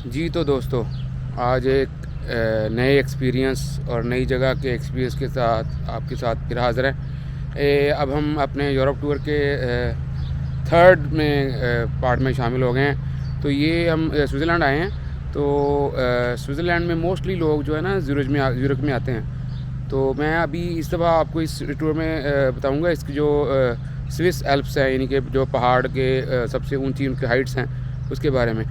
जी तो दोस्तों, आज एक नए एक्सपीरियंस और नई जगह के एक्सपीरियंस के साथ आपके साथ फिर हाज़िर हैं। अब हम अपने यूरोप टूर के थर्ड में पार्ट में शामिल हो गए हैं। तो ये हम स्विट्ज़रलैंड आए हैं। तो स्विट्ज़रलैंड में मोस्टली लोग जो है ना ज़ूरिख में आते हैं। तो मैं अभी इस दफ़ा आपको इस टूर में बताऊंगा इसकी जो स्विस एल्प्स हैं, यानी कि जो पहाड़ के सबसे ऊंची उनकी हाइट्स हैं, उसके बारे में।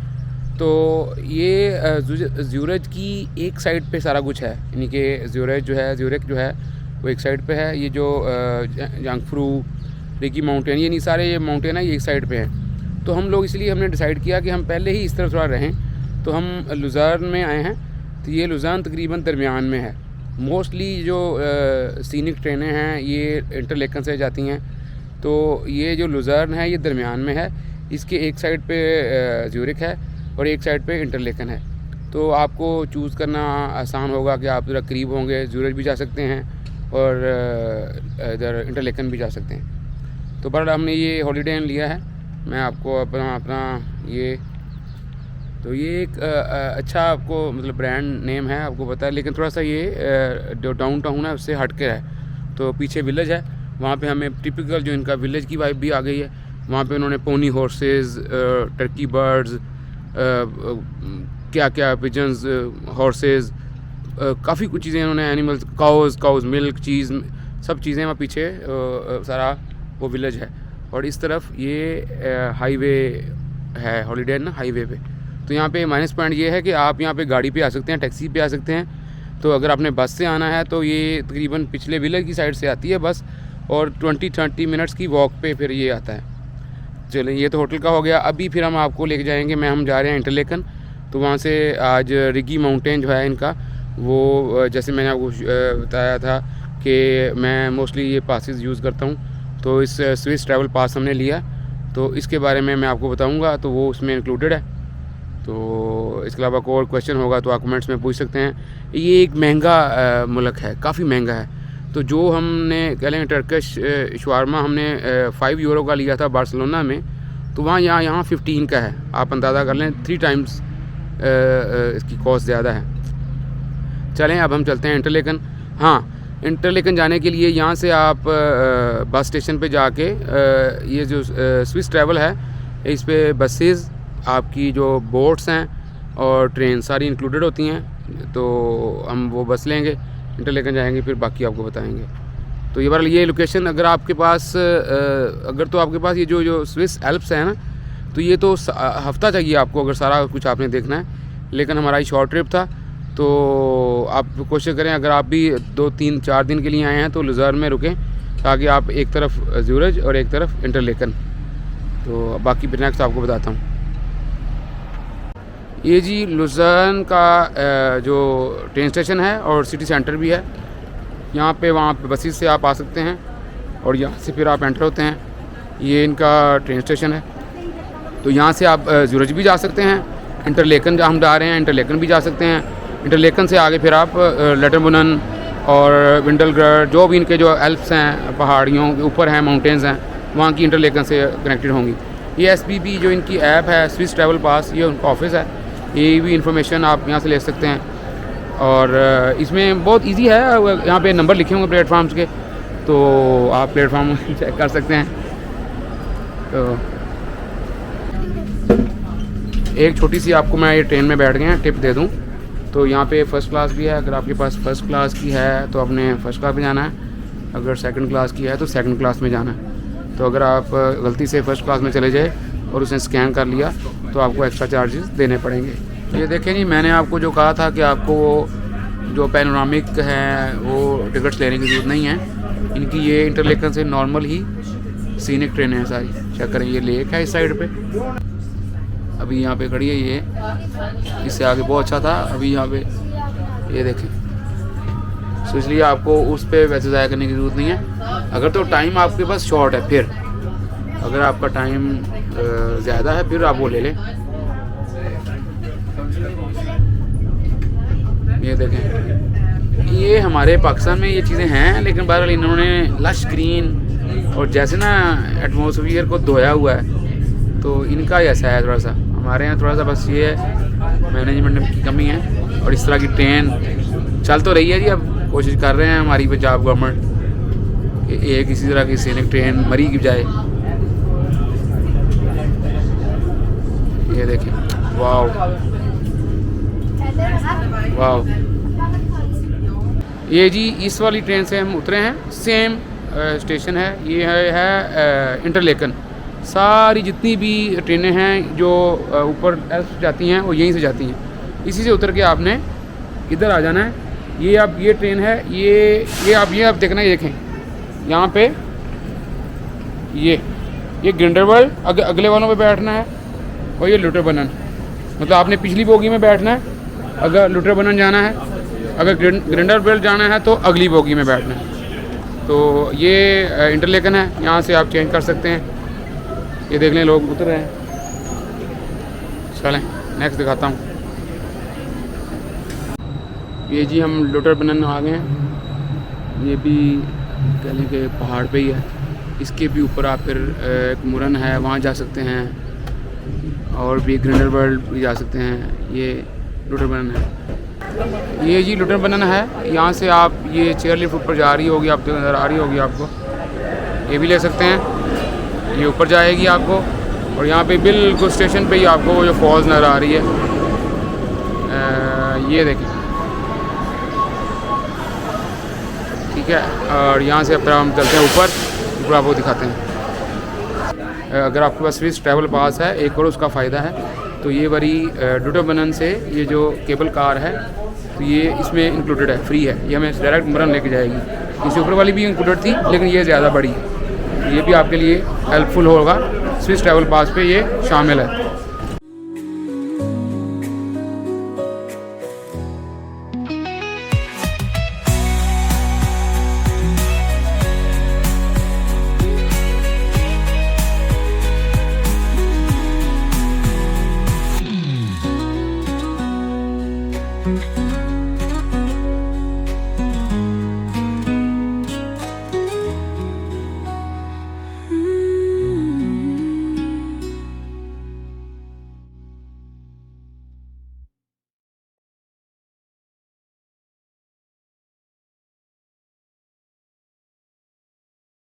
तो ये ज़्यूरिख की एक साइड पे सारा कुछ है, यानी कि ज़्यूरिख जो है वो एक साइड पे है। ये जो जांगफ्रू, रिकी माउंटेन, ये नहीं सारे ये माउंटेन है, ये एक साइड पे हैं। तो हम लोग इसलिए हमने डिसाइड किया कि हम पहले ही इस तरफ थोड़ा रहें। तो हम लुज़र्न में आए हैं। तो ये लुज़र्न तकरीबन दरमियान में है। मोस्टली जो सीनिक ट्रेनें हैं ये इंटरलेकन से जाती हैं। तो ये जो लुज़र्न है ये दरमियान में है। इसके एक साइड पे ज़्यूरिख है और एक साइड पे इंटरलेकन है। तो आपको चूज़ करना आसान होगा कि आप ज़रा करीब होंगे, ज़्यूरिख भी जा सकते हैं और इधर इंटरलेकन भी जा सकते हैं। तो बहरहाल हमने ये हॉलीडे इन लिया है। मैं आपको अपना ये तो ये एक अच्छा आपको मतलब ब्रांड नेम है, आपको पता है, लेकिन थोड़ा सा ये जो डाउन टाउन है उससे हट के है। तो पीछे विलेज है, वहाँ पे हमें टिपिकल जो इनका विलेज की वाइब भी आ गई है। वहाँ पे उन्होंने पोनी हॉर्सेस, टर्की बर्ड्स, क्या क्या पिजन्स, हॉर्सेस, काफ़ी कुछ चीज़ें उन्होंने, एनिमल्स, काउज़ मिल्क, चीज़, सब चीज़ें वहाँ पीछे सारा वो विलेज है। और इस तरफ ये हाईवे है, हॉलीडे ना हाईवे पे। तो यहाँ पे माइनस पॉइंट ये है कि आप यहाँ पे गाड़ी पे आ सकते हैं, टैक्सी पे आ सकते हैं। तो अगर आपने बस से आना है तो ये तकरीबन पिछले विलेज की साइड से आती है बस, और 20-30 मिनट्स की वॉक पे फिर ये आता है। चलें, ये तो होटल का हो गया। अभी फिर हम आपको लेके जाएंगे, हम जा रहे हैं इंटरलेकन। तो वहाँ से आज रिगी माउंटेन जो है इनका, वो जैसे मैंने आपको बताया था कि मैं मोस्टली ये पासेस यूज़ करता हूँ। तो इस स्विस ट्रैवल पास हमने लिया, तो इसके बारे में मैं आपको बताऊँगा। तो वो उसमें इंक्लूडेड है। तो इसके अलावा कोई और क्वेश्चन होगा तो आप कमेंट्स में पूछ सकते हैं। ये एक महंगा मुल्क है, काफ़ी महंगा है। तो जो हमने कह लें टर्किश शवारमा हमने 5 यूरो का लिया था बार्सिलोना में, तो वहाँ यहाँ 15 का है। आप अंदाज़ा कर लें 3 टाइम्स इसकी कॉस्ट ज़्यादा है। चलें, अब हम चलते हैं इंटरलेकन। हाँ, इंटरलेकन जाने के लिए यहाँ से आप बस स्टेशन पे जाके ये जो स्विस ट्रैवल है, इस पर बसेस, आपकी जो बोट्स हैं और ट्रेन सारी इंक्लूडेड होती हैं। तो हम वो बस लेंगे, इंटरलेकन जाएंगे, फिर बाकी आपको बताएंगे। तो ये बार ये लोकेशन अगर आपके पास आपके पास ये जो स्विस एल्प्स है ना, तो ये तो हफ़्ता चाहिए आपको अगर सारा कुछ आपने देखना है। लेकिन हमारा ये शॉर्ट ट्रिप था, तो आप कोशिश करें अगर आप भी 2-3-4 दिन के लिए आए हैं तो लुज़र्न में रुकें, ताकि आप एक तरफ ज़्यूरिख और एक तरफ इंटरलेकन। तो बाकी फिर नेक्स्ट आपको बताता हूँ। ये जी लुज़र्न का जो ट्रेन स्टेशन है और सिटी सेंटर भी है। यहाँ पे वहाँ पे बसेस से आप आ सकते हैं और यहाँ से फिर आप एंटर होते हैं। ये इनका ट्रेन स्टेशन है। तो यहाँ से आप ज़्यूरिख भी जा सकते हैं, इंटरलेकन जहाँ हम जा रहे हैं इंटरलेकन भी जा सकते हैं। इंटरलेकन से आगे फिर आप लेटरबुनन और विंडलग्रड, जो भी इनके जो एल्प्स हैं, पहाड़ियों के ऊपर हैं, माउंटेन्स हैं, वहाँ की इंटरलेकन से कनेक्टेड होंगी। ये SBB जो इनकी ऐप है, स्विस ट्रैवल पास, ये उनका ऑफिस है। ये भी इंफॉर्मेशन आप यहाँ से ले सकते हैं। और इसमें बहुत इजी है, यहाँ पे नंबर लिखे होंगे प्लेटफार्म्स के, तो आप प्लेटफार्म चेक कर सकते हैं। तो एक छोटी सी आपको मैं ये ट्रेन में बैठ गए हैं टिप दे दूँ, तो यहाँ पे फ़र्स्ट क्लास भी है। अगर आपके पास फ़र्स्ट क्लास की है तो आपने फ़र्स्ट क्लास में जाना है, अगर सेकंड क्लास की है तो सेकंड क्लास में जाना है। तो अगर आप गलती से फ़र्स्ट क्लास में चले जाए और उसने स्कैन कर लिया तो आपको एक्स्ट्रा चार्जेस देने पड़ेंगे। ये देखें जी, मैंने आपको जो कहा था कि आपको जो पैनोरामिक है वो टिकट्स लेने की ज़रूरत नहीं है। इनकी ये इंटरलेकन से नॉर्मल ही सीनिक ट्रेन है सारी। चेक करें, ये लेक है इस साइड पे, अभी यहाँ पे खड़ी है ये, इससे आगे बहुत अच्छा था, अभी यहाँ पे ये देखें। तो इसलिए आपको उस पर वैसे ज़ाया करने की ज़रूरत नहीं है। अगर तो टाइम आपके पास शॉर्ट है, फिर अगर आपका टाइम ज़्यादा है फिर आप वो ले लें। ये देखें, ये हमारे पाकिस्तान में ये चीज़ें हैं, लेकिन बहरहाल इन्होंने लश ग्रीन और जैसे ना एटमॉस्फेयर को धोया हुआ है, तो इनका ऐसा है थोड़ा सा। हमारे यहाँ थोड़ा सा बस ये है मैनेजमेंट की कमी है। और इस तरह की ट्रेन चल तो रही है जी, अब कोशिश कर रहे हैं हमारी पंजाब गवर्नमेंट कि एक इसी तरह की सैनिक ट्रेन मरी की जाए। ये देखें, वाह वाह। ये जी इस वाली ट्रेन से हम उतरे हैं, सेम स्टेशन है, ये है इंटरलेकन। सारी जितनी भी ट्रेनें हैं जो ऊपर जाती हैं वो यहीं से जाती हैं। इसी से उतर के आपने इधर आ जाना है। ये अब ये ट्रेन है, ये आप देखना, ये देखें यहाँ पे ये ग्रिंडलवाल्ड अगले वालों पे बैठना है, और ये लुटरबनन, मतलब आपने पिछली बोगी में बैठना है अगर लुटरबनन जाना है, अगर ग्रिंडलवाल्ड जाना है तो अगली बोगी में बैठना है। तो ये इंटरलेकन है, यहाँ से आप चेंज कर सकते हैं। ये देख लें लोग उतर रहे हैं। चलें नेक्स्ट दिखाता हूँ। ये जी हम लुटरबनन आ गए हैं। ये भी कह लें कि पहाड़ पे ही है। इसके भी ऊपर आप फिर एक मुरन है, वहाँ जा सकते हैं, और भी ग्रिंडलवाल्ड भी जा सकते हैं। ये लुटरबनन है। ये जी लुटरबनन है, यहाँ से आप ये चेयर लिफ्ट ऊपर जा रही होगी, आपको नज़र आ रही होगी आपको, ये भी ले सकते हैं। ये ऊपर जाएगी आपको, और यहाँ पे बिल्कुल स्टेशन पे ही आपको वो जो फॉल्स नज़र आ रही है, ये देखें, ठीक है। और यहाँ से अब हम चलते हैं ऊपर आपको दिखाते हैं। अगर आपके पास स्विस ट्रैवल पास है एक और उसका फ़ायदा है, तो ये वाली लुटरबनन से ये जो केबल कार है तो ये इसमें इंक्लूडेड है, फ्री है। ये हमें डायरेक्ट मुरन लेके जाएगी। इससे ऊपर वाली भी इंक्लूडेड थी, लेकिन ये ज़्यादा बड़ी है। ये भी आपके लिए हेल्पफुल होगा। स्विस ट्रैवल पास पे ये शामिल है।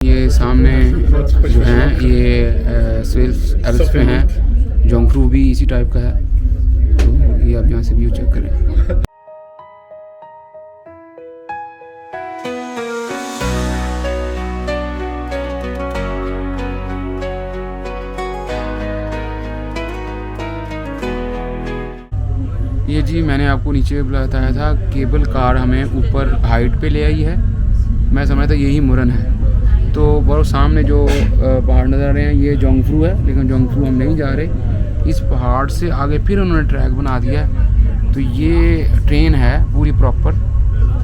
ये सामने जो हैं ये स्विस एल्प्स पे हैं। जोंगफ्रू भी इसी टाइप का है, तो ये आप यहाँ से व्यू चेक करें। ये जी मैंने आपको नीचे बताया था, केबल कार हमें ऊपर हाइट पे ले आई है। मैं समझ था यही मुरन है। तो बहुत सामने जो पहाड़ नज़र आ रहे हैं ये जोंगफ्रू है, लेकिन जोंगफ्रू हम नहीं जा रहे। इस पहाड़ से आगे फिर उन्होंने ट्रैक बना दिया है। तो ये ट्रेन है पूरी प्रॉपर,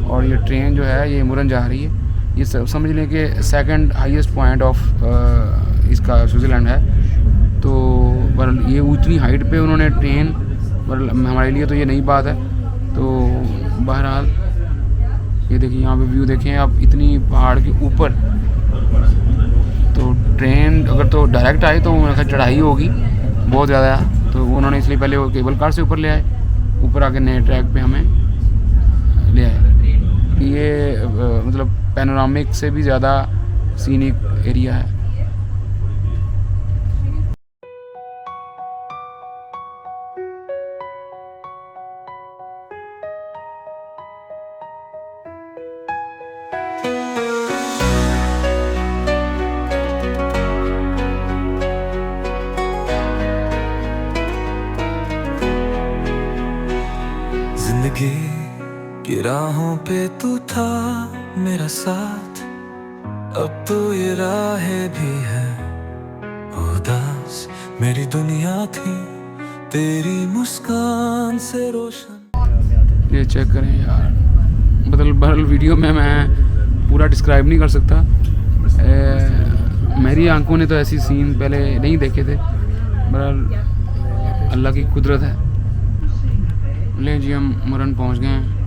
और ये ट्रेन जो है ये मुरन जा रही है। ये समझ लें कि सेकंड हाईएस्ट पॉइंट ऑफ इसका स्विट्ज़रलैंड है। तो ये उतनी हाइट पे उन्होंने ट्रेन, हमारे लिए तो ये नई बात है। तो बहरहाल ये देखिए, यहाँ पे व्यू देखें आप, इतनी पहाड़ के ऊपर। तो ट्रेन अगर तो डायरेक्ट आए तो मेरे ख्याल चढ़ाई होगी बहुत ज़्यादा, तो उन्होंने इसलिए पहले वो केबल कार से ऊपर ले आए, ऊपर आके नए ट्रैक पे हमें ले आए। ये मतलब पैनोरामिक से भी ज़्यादा सीनिक एरिया है। की राहों पे तू था मेरा साथ, अब तो ये राहें भी है उदास। मेरी दुनिया थी तेरी मुस्कान से रोशन। ये चेक करें यार, बहरहाल वीडियो में मैं पूरा डिस्क्राइब नहीं कर सकता। मेरी आंखों ने तो ऐसी सीन पहले नहीं देखे थे। बहरहाल अल्लाह की कुदरत है। ले जी हम मुरन पहुंच गए हैं।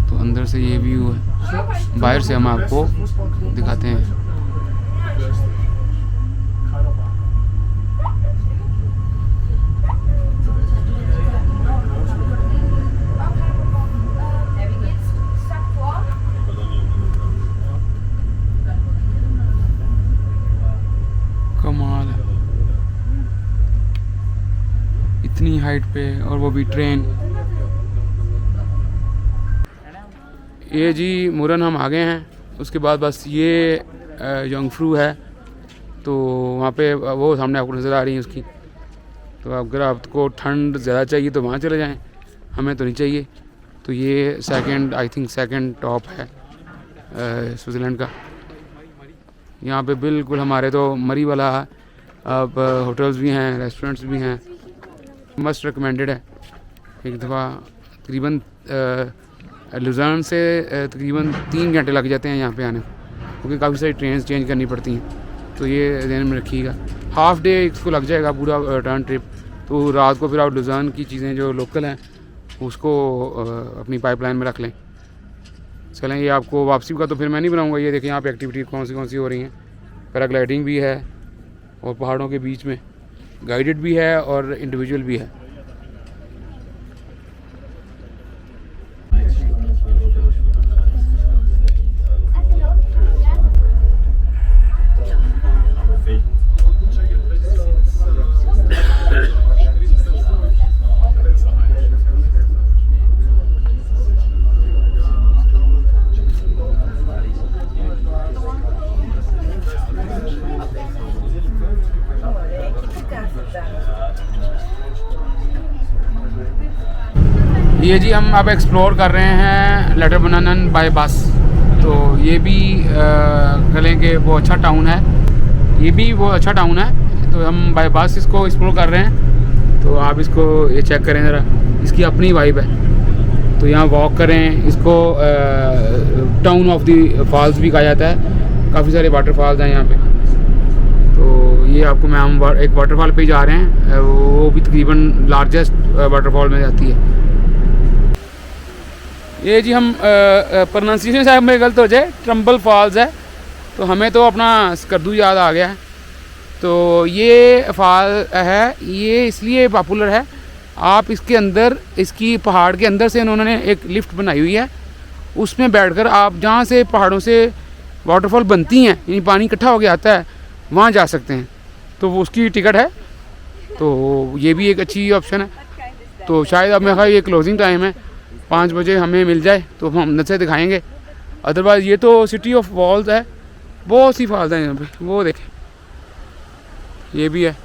तो अंदर से ये व्यू है, बाहर से हम आपको दिखाते हैं। हाइट पे, और वो भी ट्रेन। ये जी मुरन हम आ गए हैं, उसके बाद बस ये यंगफ्रू है, तो वहाँ पे वो सामने आपको नज़र आ रही है उसकी। तो अगर आपको ठंड ज़्यादा चाहिए तो वहाँ चले जाएं, हमें तो नहीं चाहिए। तो ये सेकंड टॉप है स्विट्ज़रलैंड का। यहाँ पे बिल्कुल हमारे तो मरी वाला अब होटल्स भी हैं, रेस्टोरेंट्स भी हैं, मस्ट रिकमेंडेड है। एक दफ़ा तकरीबन लुज़र्न से तकरीबन 3 घंटे लग जाते हैं यहाँ पे आने को, क्योंकि काफ़ी सारी ट्रेन चेंज करनी पड़ती हैं। तो ये ध्यान में रखिएगा, हाफ़ डे इसको लग जाएगा पूरा रिटर्न ट्रिप। तो रात को फिर आप लुज़र्न की चीज़ें जो लोकल हैं उसको अपनी पाइपलाइन में रख लें। चलें, ये आपको वापसी का तो फिर मैं नहीं बनाऊँगा। ये देखें यहाँ पे एक्टिविटी कौन सी हो रही हैं। पैराग्लाइडिंग भी है, और पहाड़ों के बीच में गाइडेड भी है और इंडिविजुअल भी है। ये जी हम अब एक्सप्लोर कर रहे हैं लेटरबनन बाय बस। तो ये भी कहें कि वो अच्छा टाउन है, ये भी वो अच्छा टाउन है। तो हम बाय बस इसको एक्सप्लोर कर रहे हैं। तो आप इसको ये चेक करें ज़रा, इसकी अपनी वाइब है। तो यहाँ वॉक करें, इसको टाउन ऑफ द फॉल्स भी कहा जाता है। काफ़ी सारे वाटरफॉल्स हैं यहाँ पे। तो ये आपको हम एक वाटरफॉल पे जा रहे हैं, वो भी तकरीबन लार्जेस्ट वाटरफॉल में जाती है। ये जी हम प्रोनाउंसिएशन शायद मेरे गलत हो जाए, ट्रम्बल फॉल्स है। तो हमें तो अपना स्कर्दू याद आ गया है। तो ये फॉल है, ये इसलिए पॉपुलर है, आप इसके अंदर, इसकी पहाड़ के अंदर से इन्होंने एक लिफ्ट बनाई हुई है, उसमें बैठकर आप जहाँ से पहाड़ों से वाटरफॉल बनती हैं, यानी पानी इकट्ठा होकर आता है, वहाँ जा सकते हैं। तो वो उसकी टिकट है। तो ये भी एक अच्छी ऑप्शन है। तो शायद अब मेरे ख्याल ये क्लोजिंग टाइम है, 5 बजे हमें मिल जाए तो हम नज़र दिखाएंगे। अदरवाइज़ ये तो सिटी ऑफ वॉल्स है, बहुत सी फॉल्स हैं यहाँ पे। वो देखें, ये भी है।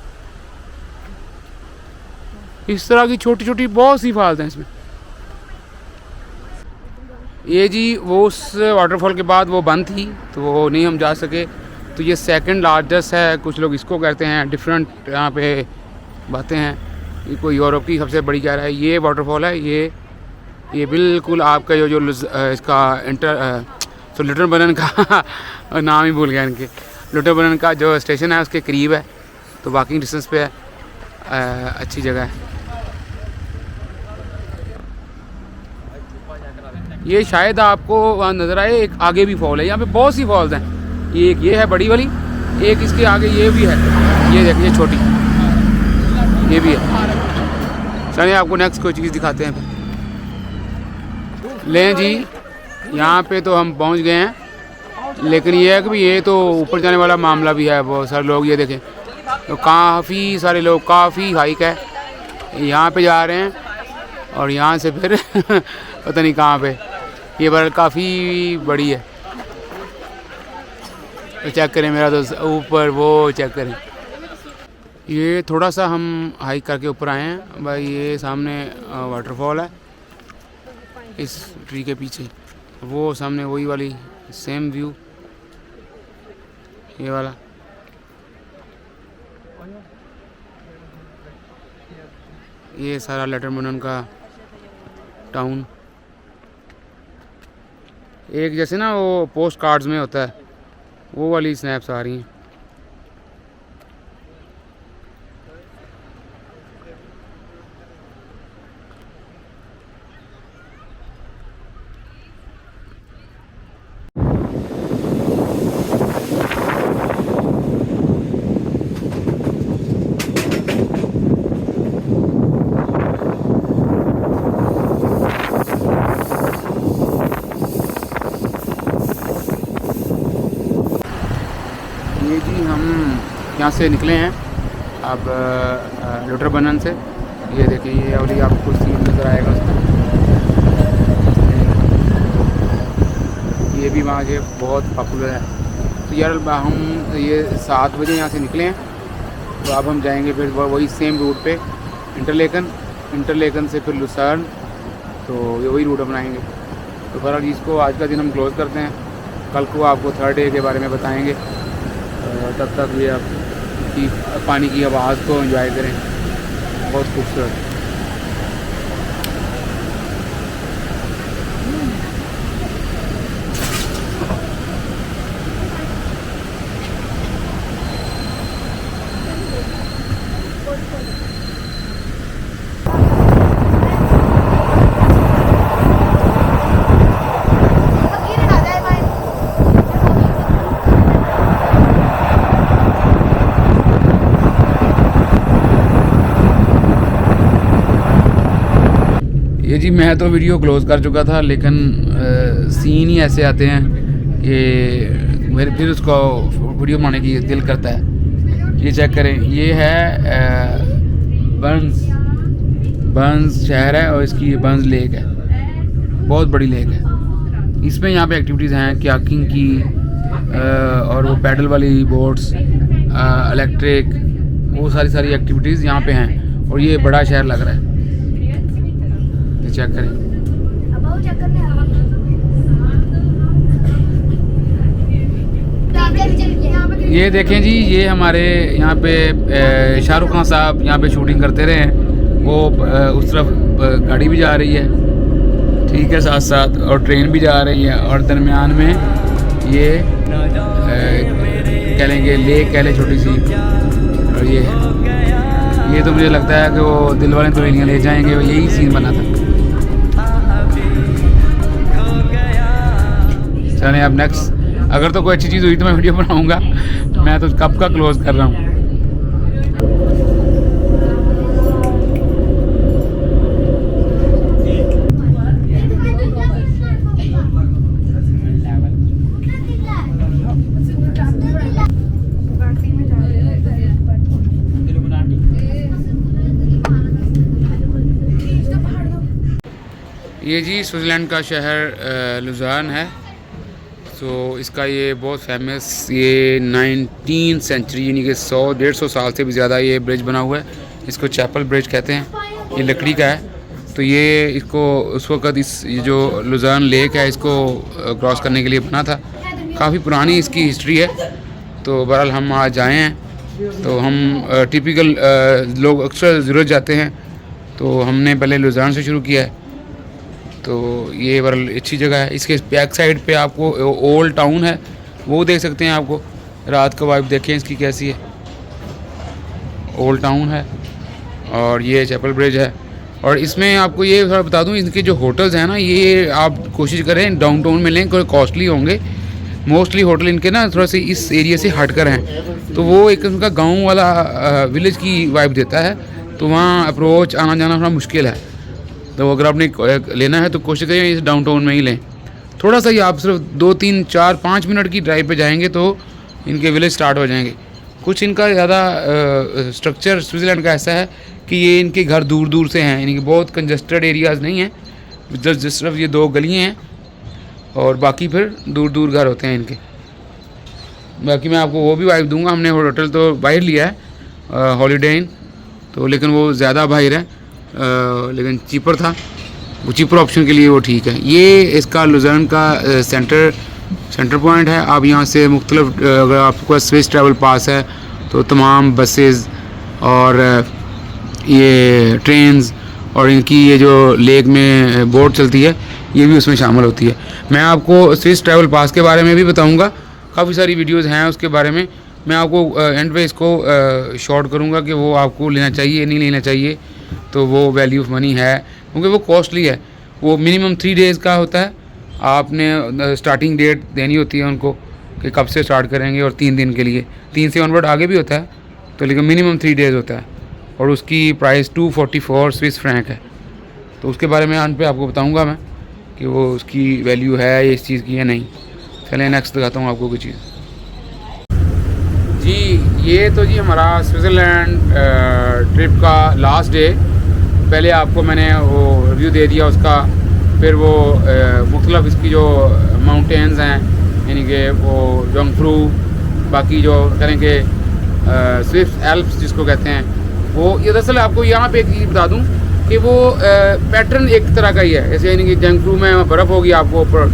इस तरह की छोटी छोटी बहुत सी फॉल्स हैं इसमें। ये जी वो उस वाटरफॉल के बाद वो बंद थी, तो वो नहीं हम जा सके। तो ये सेकंड लार्जेस्ट है, कुछ लोग इसको कहते हैं, डिफरेंट यहाँ पे बातें हैं। ये कोई यूरोप की सबसे बड़ी कह रहा है। ये वाटरफॉल है, ये बिल्कुल आपका जो इसका लेटरबनन का नाम ही भूल गया इनके, लेटरबनन का जो स्टेशन है उसके करीब है। तो वॉकिंग डिस्टेंस पे है, अच्छी जगह है। ये शायद आपको वहाँ नज़र आए, एक आगे भी फॉल है। यहाँ पे बहुत सी फॉल्स हैं। ये है बड़ी वाली, एक इसके आगे ये भी है, ये देखिए छोटी, ये भी है। चलिए आपको नेक्स्ट कोई चीज़ दिखाते हैं। लें जी, यहाँ पे तो हम पहुँच गए हैं, लेकिन ये है कि ये तो ऊपर जाने वाला मामला भी है। बहुत सारे लोग, ये देखें, तो काफ़ी सारे लोग, काफ़ी हाइक है, यहाँ पे जा रहे हैं, और यहाँ से फिर पता नहीं कहाँ पे। ये बार काफ़ी बड़ी है। तो चेक करें, मेरा तो ऊपर वो चेक करें। ये थोड़ा सा हम हाइक करके ऊपर आए हैं भाई। ये सामने वाटरफॉल है, इस ट्री के पीछे वो सामने वही वाली सेम व्यू, ये वाला। ये सारा लेटरबनन का टाउन, एक जैसे ना वो पोस्ट कार्ड्स में होता है, वो वाली स्नैप्स आ रही हैं। ये जी हम यहाँ से निकले हैं अब लेटरबनन से। ये देखिए, ये वाली आपको सीन नज़र आएगा उसमें। ये भी वहाँ के बहुत पॉपुलर है। तो यार हम ये 7 बजे यहाँ से निकले हैं, तो अब हम जाएंगे फिर वही सेम रूट पे इंटरलेकन से फिर लुसार्न, तो ये वही रूट अपनाएंगे। तो बहरहाल इसको आज का दिन हम क्लोज़ करते हैं, कल को आपको थर्ड डे के बारे में बताएंगे। तब तक ये आप कि पानी की आवाज़ को एंजॉय करें, बहुत खूबसूरत। ये जी मैं तो वीडियो क्लोज़ कर चुका था, लेकिन सीन ही ऐसे आते हैं कि मेरे फिर उसको वीडियो बनाने की दिल करता है। ये चेक करें, ये है बर्न्स शहर है और इसकी बर्न्स लेक है, बहुत बड़ी लेक है। इसमें यहाँ पे एक्टिविटीज़ हैं कयाकिंग की और वो पैडल वाली बोट्स, इलेक्ट्रिक, वो सारी एक्टिविटीज़ यहाँ पे हैं और ये बड़ा शहर लग रहा है। चेक करें, ये देखें जी, ये हमारे यहाँ पे शाहरुख खान साहब यहाँ पे शूटिंग करते रहे हैं। वो उस तरफ गाड़ी भी जा रही है, ठीक है, साथ साथ, और ट्रेन भी जा रही है, और दरमियान में ये कह लेंगे लेक कह लें छोटी सी, और ये तो मुझे लगता है कि वो दिल वाले दुल्हनिया ले जाएंगे, यही सीन बना था। चलें अब नेक्स्ट, अगर तो कोई अच्छी चीज़ हुई तो मैं वीडियो बनाऊंगा, मैं तो कब का क्लोज़ कर रहा हूँ। ये जी स्विट्ज़रलैंड का शहर लुज़ार्न है। तो इसका ये बहुत फेमस, ये 19वीं सेंचुरी यानी कि 100-150 साल से भी ज़्यादा ये ब्रिज बना हुआ है। इसको चैपल ब्रिज कहते हैं, ये लकड़ी का है। तो ये इसको उस वक़्त ये जो लुज़ार्न लेक है इसको क्रॉस करने के लिए बना था। काफ़ी पुरानी इसकी हिस्ट्री है। तो बहरहाल हम आज आए हैं, तो हम टिपिकल लोग अक्सर ज़रूरत जाते हैं, तो हमने पहले लुज़ार्न से शुरू किया है। तो ये बहरहाल अच्छी जगह है। इसके बैक साइड पे आपको ओल्ड टाउन है, वो देख सकते हैं। आपको रात का वाइब देखें इसकी कैसी है, ओल्ड टाउन है, और ये चैपल ब्रिज है। और इसमें आपको ये थोड़ा बता दूं, इनके जो होटल्स हैं ना, ये आप कोशिश करें डाउनटाउन में लें, कोई कॉस्टली होंगे। मोस्टली होटल इनके ना थोड़ा से इस एरिया से हट कर हैं, तो वो एक उनका गाँव वाला विलेज की वाइब देता है। तो वहाँ अप्रोच आना जाना थोड़ा मुश्किल है। तो अगर आपने लेना है तो कोशिश करिए इस डाउनटाउन में ही लें। थोड़ा सा ही आप सिर्फ 2, 3, 4, 5 मिनट की ड्राइव पे जाएंगे तो इनके विलेज स्टार्ट हो जाएंगे। कुछ इनका ज़्यादा स्ट्रक्चर स्विट्ज़रलैंड का ऐसा है कि ये इनके घर दूर दूर से हैं, यानी कि बहुत कंजस्टेड एरियाज़ नहीं हैं। जस्ट सिर्फ ये 2 गलियाँ हैं और बाकी फिर दूर दूर घर होते हैं इनके। बाकी मैं आपको वो भी वाइब दूंगा। हमने होटल तो बाहर लिया है हॉलीडे इन, तो लेकिन वो ज़्यादा बाहर है, लेकिन चीपर था, वो चीपर ऑप्शन के लिए वो ठीक है। ये इसका लुज़ार्न का सेंटर पॉइंट है। आप यहाँ से मुख्तलिफ, अगर आपके पास स्विस ट्रैवल पास है तो तमाम बसेस और ये ट्रेन्स और इनकी ये जो लेक में बोट चलती है ये भी उसमें शामिल होती है। मैं आपको स्विस ट्रैवल पास के बारे में भी बताऊँगा, काफ़ी सारी वीडियोज़ हैं उसके बारे में। मैं आपको एंड पे इसको शॉर्ट करूँगा कि वो आपको लेना चाहिए नहीं लेना चाहिए। तो वो वैल्यू ऑफ मनी है, क्योंकि वो कॉस्टली है। वो मिनिमम 3 डेज़ का होता है। आपने स्टार्टिंग डेट देनी होती है उनको कि कब से स्टार्ट करेंगे, और 3 दिन के लिए, 3 से ऑनवर्ड आगे भी होता है, तो लेकिन मिनिमम 3 डेज़ होता है। और उसकी प्राइस 244 स्विस फ्रैंक है। तो उसके बारे में अंत पे आपको बताऊंगा मैं कि वो उसकी वैल्यू है इस चीज़ की या नहीं। चलें नेक्स्ट दिखाता हूँ आपको कोई चीज़। जी ये तो जी हमारा स्विट्ज़रलैंड ट्रिप का लास्ट डे। पहले आपको मैंने वो रिव्यू दे दिया उसका, फिर वो मुख्तलिफ इसकी जो माउंटेन्स हैं, यानी कि वो जंगफ्रू, बाकी जो करें कि स्विफ्ट एल्प्स जिसको कहते हैं, वो ये दरअसल आपको यहाँ पे एक चीज़ बता दूँ कि वो पैटर्न एक तरह का ही है। जैसे यानी कि जंगफ्रू में बर्फ़ होगी आपको ऊपर,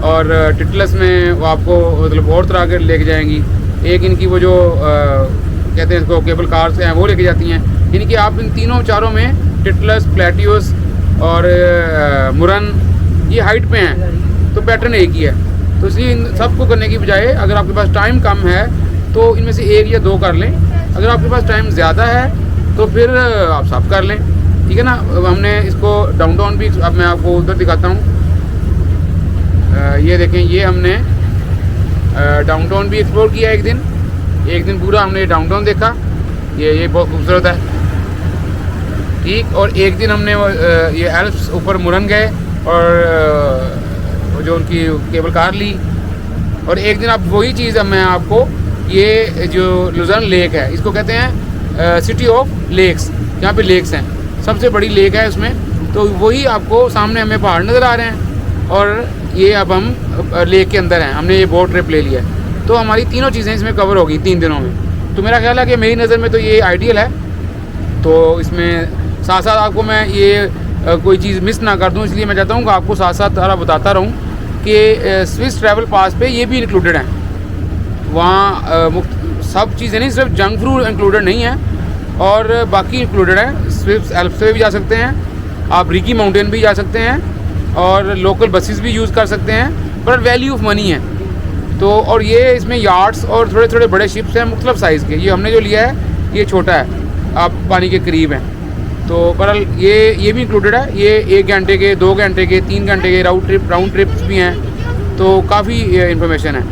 और टिटलस में वो आपको मतलब और तरह के लेके जाएंगी। एक इनकी वो जो कहते हैं इसको केबल कार से हैं वो लेके जाती हैं, यानी कि आप इन तीनों चारों में टिटलस, प्लेटियस और मुरन ये हाइट पे हैं, तो पैटर्न एक ही है। तो इसलिए इन सबको करने की बजाय अगर आपके पास टाइम कम है तो इनमें से एक या दो कर लें, अगर आपके पास टाइम ज़्यादा है तो फिर आप सब कर लें, ठीक है ना। अब हमने इसको डाउनटाउन भी, अब मैं आपको उधर दिखाता हूँ। ये देखें, ये हमने डाउनटाउन भी एक्सप्लोर किया एक दिन पूरा हमने डाउनटाउन देखा, ये बहुत खूबसूरत है, ठीक। और एक दिन हमने ये एल्प्स ऊपर मुरन गए और जो उनकी केबल कार ली, और एक दिन आप वही चीज़, अब मैं आपको ये जो लुजर्न लेक है इसको कहते हैं सिटी ऑफ लेक्स, यहाँ पे लेक्स हैं, सबसे बड़ी लेक है उसमें, तो वही आपको सामने हमें पहाड़ नज़र आ रहे हैं और ये अब हम लेक के अंदर हैं। हमने ये बोट ट्रिप ले लिया है, तो हमारी तीनों चीज़ें इसमें कवर होगी 3 दिनों में। तो मेरा ख्याल है कि मेरी नज़र में तो ये आइडियल है। तो इसमें साथ साथ आपको मैं ये कोई चीज़ मिस ना कर दूं, इसलिए मैं चाहता हूँ कि आपको साथ साथ सारा बताता रहूँ कि स्विस ट्रैवल पास पे ये भी इंक्लूडेड हैं। वहाँ सब चीज़ें नहीं, सिर्फ जंगफ्रू इंक्लूडेड नहीं है और बाकी इंक्लूडेड है। स्विस एल्प्स पे भी जा सकते हैं आप, रिकी माउंटेन भी जा सकते हैं, और लोकल बसेस भी यूज़ कर सकते हैं, पर वैल्यू ऑफ मनी है। तो और ये इसमें यार्ड्स और थोड़े थोड़े बड़े शिप्स हैं मुख्तलिफ साइज़ के। ये हमने जो लिया है ये छोटा है, आप पानी के करीब हैं। तो बहरहाल ये भी इंक्लूडेड है। ये 1 घंटे के, 2 घंटे के, 3 घंटे के राउंड ट्रिप्स भी हैं, तो काफ़ी इंफॉर्मेशन है।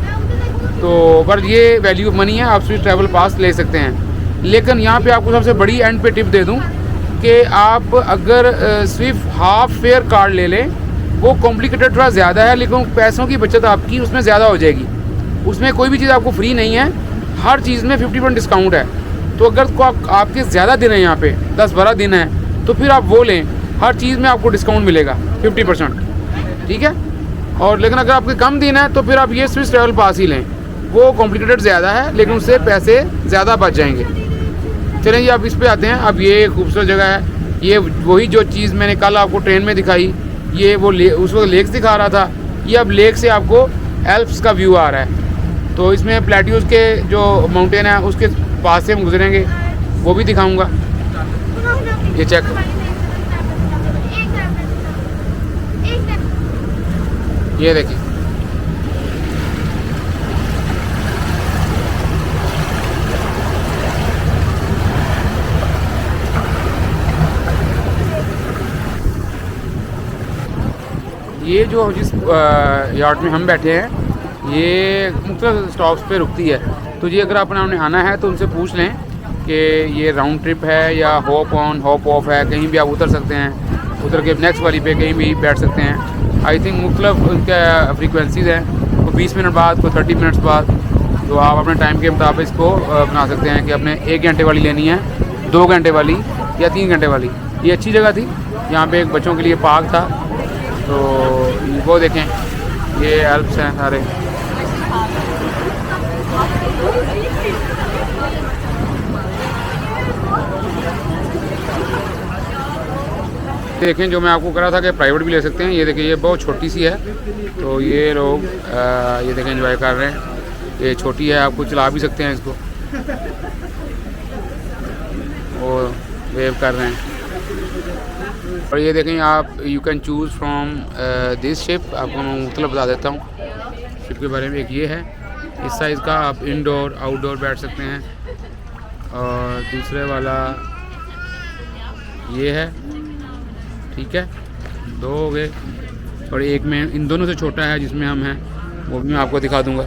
तो पर ये वैल्यू ऑफ मनी है, आप स्विस ट्रैवल पास ले सकते हैं। लेकिन यहाँ पे आपको सबसे बड़ी एंड पे टिप दे दूँ कि आप अगर सिर्फ हाफ फेयर कार्ड ले लें, वो कॉम्प्लिकेटेड थोड़ा ज़्यादा है, लेकिन पैसों की बचत आपकी उसमें ज़्यादा हो जाएगी। उसमें कोई भी चीज़ आपको फ्री नहीं है, हर चीज़ में 50% डिस्काउंट है। तो अगर को आपके ज़्यादा दिन हैं यहाँ पे 10-12 दिन हैं, तो फिर आप वो लें, हर चीज़ में आपको डिस्काउंट मिलेगा 50%, ठीक है। और लेकिन अगर आपके कम दिन है तो फिर आप ये स्विस ट्रैवल पास ही लें, वो कॉम्प्लिकेटेड ज़्यादा है लेकिन उससे पैसे ज़्यादा बच जाएंगे। चलें जी, अब इस पे आते हैं। अब ये खूबसूरत जगह है, ये वही जो चीज़ मैंने कल आपको ट्रेन में दिखाई, ये वो उस वक्त लेक्स दिखा रहा था, ये अब लेक से आपको एल्प्स का व्यू आ रहा है। तो इसमें प्लेट्यूज के जो माउंटेन है उसके पास से हम गुजरेंगे, वो भी दिखाऊंगा। ये चेक, ये देखिए, ये जो जिस यार्ड में हम बैठे हैं ये मुख्तलिफ स्टॉप्स पे रुकती है। तो ये अगर आपने आना है तो उनसे पूछ लें कि ये राउंड ट्रिप है या हॉप ऑन हॉप ऑफ है, कहीं भी आप उतर सकते हैं, उतर के नेक्स्ट वाली पे कहीं भी बैठ सकते हैं। आई थिंक मुख्तलिफ उनके फ्रीक्वेंसीज़ हैं, कोई 20 मिनट बाद, कोई 30 मिनट्स बाद। तो आप अपने टाइम के मुताबिक इसको बना सकते हैं कि आपने 1 घंटे वाली लेनी है, 2 घंटे वाली या 3 घंटे वाली। ये अच्छी जगह थी, यहाँ पे एक बच्चों के लिए पार्क था। तो वो देखें, ये एल्प्स हैं सारे। देखें, जो मैं आपको करा था कि प्राइवेट भी ले सकते हैं। ये देखें, ये बहुत छोटी सी है, तो ये लोग ये देखें एंजॉय कर रहे हैं। ये छोटी है, आपको चला भी सकते हैं इसको, और वेव कर रहे हैं। और ये देखें आप, you can choose from this ship. आपको मैं मुख्तलिफ बता देता हूँ शिप के बारे में। एक ये है इस साइज़ का, आप इंडोर आउटडोर बैठ सकते हैं। और दूसरे वाला ये है, ठीक है, 2 हो गए। और एक में इन दोनों से छोटा है जिसमें हम हैं, वो भी मैं आपको दिखा दूँगा।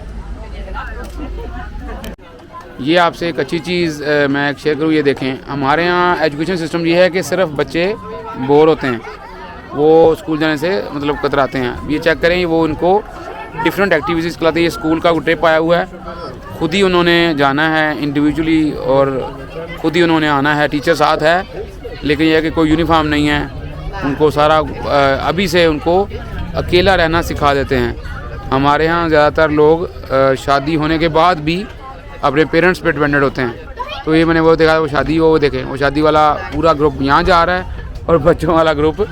ये आपसे एक अच्छी चीज़ मैं शेयर करूँ, ये देखें, हमारे यहाँ एजुकेशन सिस्टम ये है कि सिर्फ बच्चे बोर होते हैं, वो स्कूल जाने से मतलब कतराते हैं। ये चेक करें, वो उनको डिफरेंट एक्टिविटीज़ खिलाते हैं। ये स्कूल का ट्रिप आया हुआ है, खुद ही उन्होंने जाना है इंडिविजुअली, और खुद ही उन्होंने आना है, टीचर साथ है, लेकिन यह है कि कोई यूनिफॉर्म नहीं है, उनको सारा अभी से उनको अकेला रहना सिखा देते हैं। हमारे यहाँ ज़्यादातर लोग शादी होने के बाद भी अपने पेरेंट्स पे डिपेंडेंट होते हैं। तो ये मैंने वो देखा, वो शादी वो देखें, वो शादी वाला पूरा ग्रुप यहाँ जा रहा है और बच्चों वाला ग्रुप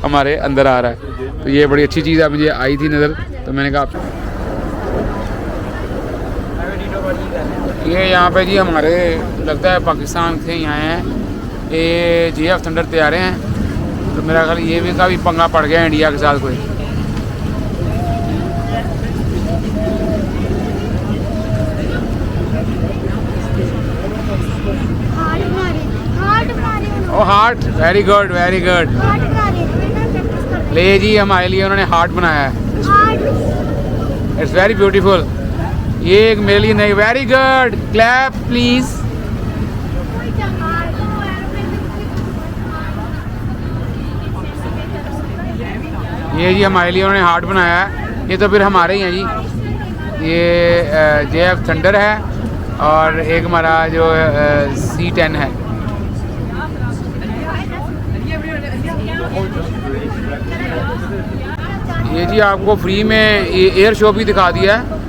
हमारे अंदर आ रहा है। तो ये बड़ी अच्छी चीज़ है, मुझे आई थी नज़र, तो मैंने कहा ये यहाँ पे जी हमारे लगता है पाकिस्तान से यहाँ हैं, ये JF थंडर तैयारे हैं। तो मेरा ख्याल ये भी काफ़ी पंगा पड़ गया इंडिया के साथ कोई। Oh heart, very good very good. ले जी हमारे लिए उन्होंने हार्ट बनाया है, इट्स वेरी ब्यूटीफुल। ये एक मेरे लिए नहीं, वेरी गुड, क्लैप प्लीज। ये जी हमारे लिए उन्होंने हार्ट बनाया है, ये तो फिर हमारे ही हैं जी। ये JF थंडर है और एक हमारा जो C10 है। ये जी आपको फ्री में ये एयर शो भी दिखा दिया है।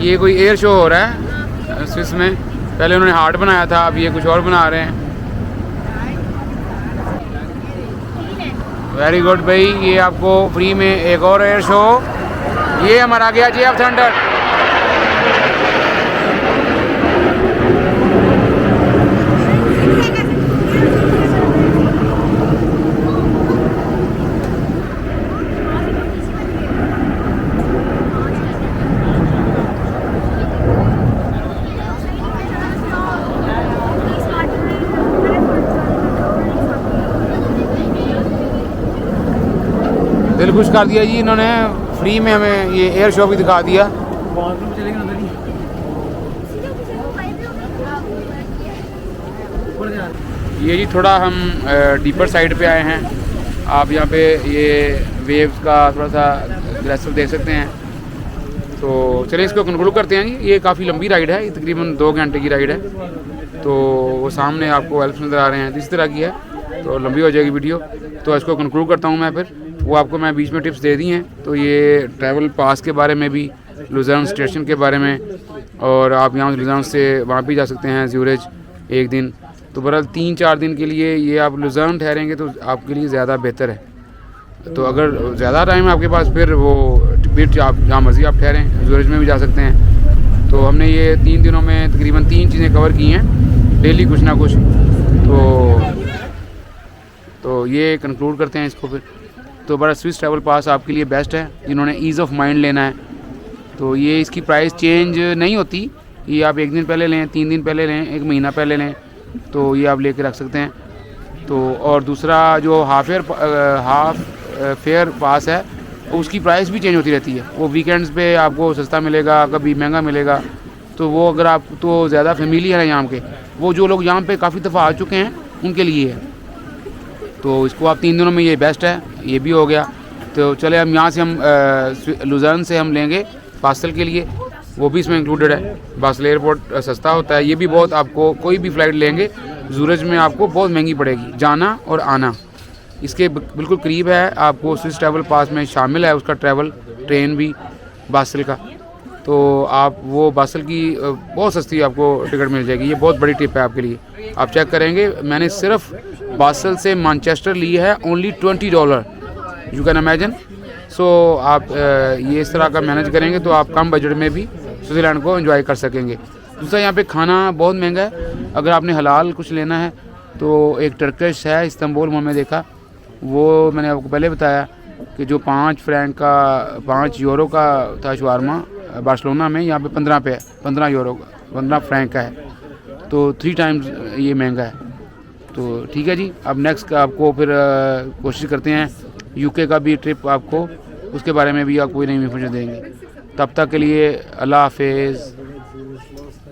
ये कोई एयर शो हो रहा है स्विस में, पहले उन्होंने हार्ट बनाया था, अब ये कुछ और बना रहे हैं। वेरी गुड भाई, ये आपको फ्री में एक और एयर शो। ये हमारा आ गया JF थंडर। दिल खुश कर दिया जी इन्होंने, फ्री में हमें ये एयर शो भी दिखा दिया। ये जी थोड़ा हम डीपर साइड पे आए हैं। आप यहाँ पे ये वेव्स का थोड़ा सा ग्रेसर देख सकते हैं। तो चलिए इसको कंक्लूड करते हैं जी। ये काफ़ी लंबी राइड है, तकरीबन 2 घंटे की राइड है। तो वो सामने आपको एल्प्स नज़र आ रहे हैं, इस तरह की है, तो लंबी हो जाएगी वीडियो। तो इसको कंक्लूड करता हूँ मैं फिर। वो आपको मैं बीच में टिप्स दे दी हैं। तो ये ट्रैवल पास के बारे में भी, लुज़र्न स्टेशन के बारे में, और आप यहाँ लुज़र्न से वहाँ भी जा सकते हैं ज़्यूरिच एक दिन। तो बहरहाल 3-4 दिन के लिए ये आप लुज़र्न ठहरेंगे तो आपके लिए ज़्यादा बेहतर है। तो अगर ज़्यादा टाइम है आपके पास, फिर वो फिर आप जहाँ मर्जी आप ठहरें, ज़्यूरिच में भी जा सकते हैं। तो हमने ये 3 दिनों में तकरीबन 3 चीज़ें कवर की हैं, डेली कुछ ना कुछ। तो ये कंक्लूड करते हैं इसको फिर। तो बड़ा स्विस ट्रैवल पास आपके लिए बेस्ट है जिन्होंने ईज़ ऑफ माइंड लेना है। तो ये इसकी प्राइस चेंज नहीं होती, ये आप 1 दिन पहले लें, 3 दिन पहले लें, 1 महीना पहले लें, तो ये आप लेके रख सकते हैं। तो और दूसरा जो हाफ फेयर पास है, उसकी प्राइस भी चेंज होती रहती है। वो वीकेंड्स पे आपको सस्ता मिलेगा, कभी महंगा मिलेगा। तो वो अगर आप तो ज़्यादा फैमिली है यहाँ के, वो जो लोग यहाँ पे काफ़ी दफ़ा आ चुके हैं उनके लिए है। तो इसको आप 3 दिनों में ये बेस्ट है, ये भी हो गया। तो चले हम यहाँ से हम लुज़र्न से हम लेंगे बासल के लिए, वो भी इसमें इंक्लूडेड है। बासल एयरपोर्ट सस्ता होता है, ये भी बहुत, आपको कोई भी फ़्लाइट लेंगे ज़्यूरिच में आपको बहुत महंगी पड़ेगी, जाना और आना इसके बिल्कुल करीब है। आपको स्विस ट्रैवल पास में शामिल है उसका ट्रैवल, ट्रेन भी बासल का। तो आप वो बासल की बहुत सस्ती आपको टिकट मिल जाएगी। ये बहुत बड़ी टिप है आपके लिए, आप चेक करेंगे। मैंने सिर्फ बासल से मैनचेस्टर ली है ओनली $20, यू कैन इमेजिन। सो आप ये इस तरह का मैनेज करेंगे तो आप कम बजट में भी स्विट्ज़रलैंड को एंजॉय कर सकेंगे। दूसरा यहाँ पे खाना बहुत महंगा है। अगर आपने हलाल कुछ लेना है तो एक टर्किश है इस्तांबुल में, मैंने देखा, वो मैंने आपको पहले बताया कि जो 5 यूरो का था शवारमा बार्सिलोना में, यहाँ पे 15 यूरो का, 15 फ्रैंक का है। तो 3 टाइम्स ये महंगा है। तो ठीक है जी, अब नेक्स्ट का आपको फिर कोशिश करते हैं UK का भी ट्रिप, आपको उसके बारे में भी आपको कोई नई इन्फॉर्मेशन देंगे। तब तक के लिए अल्लाह हाफिज़।